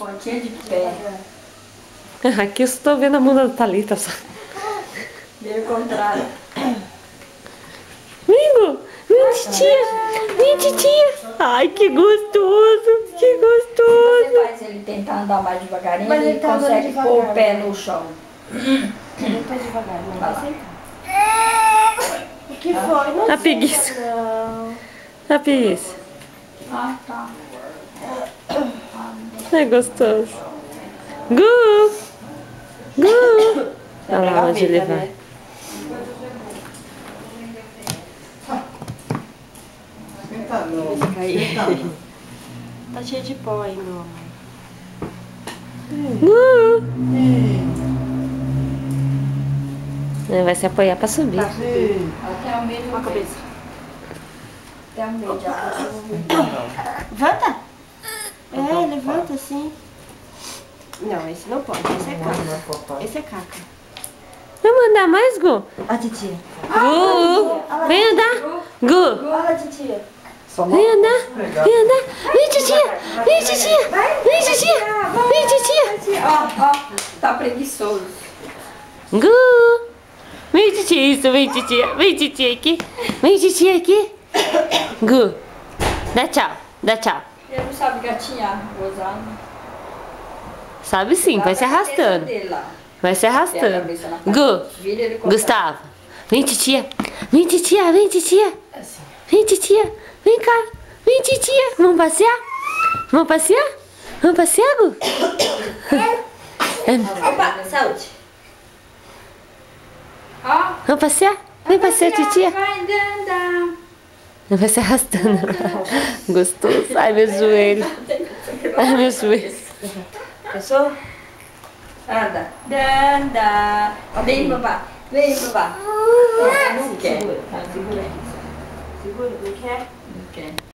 Pontinha de pé. Aqui eu estou vendo a bunda da Thalita só. E o contrário. Mingo! Vem, titia! Vem, titia! Ai, que gostoso! Que gostoso! Você faz ele tentar andar mais devagarinho, Mas ele ele tá consegue andando pôr o devagar, pé né? no chão. Ele tá devagar, não vai sentar. O que foi? Não A senta, preguiça. não. A preguiça. Ah, tá. É gostoso. Gu! Gu! Olha lá onde ele vai. Tá cheio de pó aí, meu amor. Gu! Ele vai se apoiar pra subir. Até o meio Com a cabeça. Até o meio já. Levanta. É, levanta assim. Não, esse não pode. Esse é caca. Esse é caca. Vamos andar mais, Gu? A titia. Gu! Vem andar! Gu! Olha, titia. Vem andar! Vem andar! Vem, titia! Vem, titia! Vem, titia! Vem, titia! Ó, tá preguiçoso. Gu! Vem, titia! Isso, vem, titia! Vem, titia aqui! Vem, titia aqui! Gu! Dá tchau! Dá tchau! Ele não sabe gatinhar, gozar. Sabe sim, vai se arrastando. Vai se arrastando. Gu! Gustavo! Vem, titia! Vem, titia! Vem, titia! Vem, titia! Vem cá! Vem, titia! Vamos passear? Vamos passear? Vamos passear, Gu? Opa, saúde. Ó, Vamos passear? Vem passear, titia! vai andando. Vai se arrastando. Gostoso. Ai, meu joelho. Ai, meu joelho. Pensou? Anda. Anda. Vem, babá. Vem, babá. Não quer. Segura. Segura aqui. Segura, não quer? Não quer.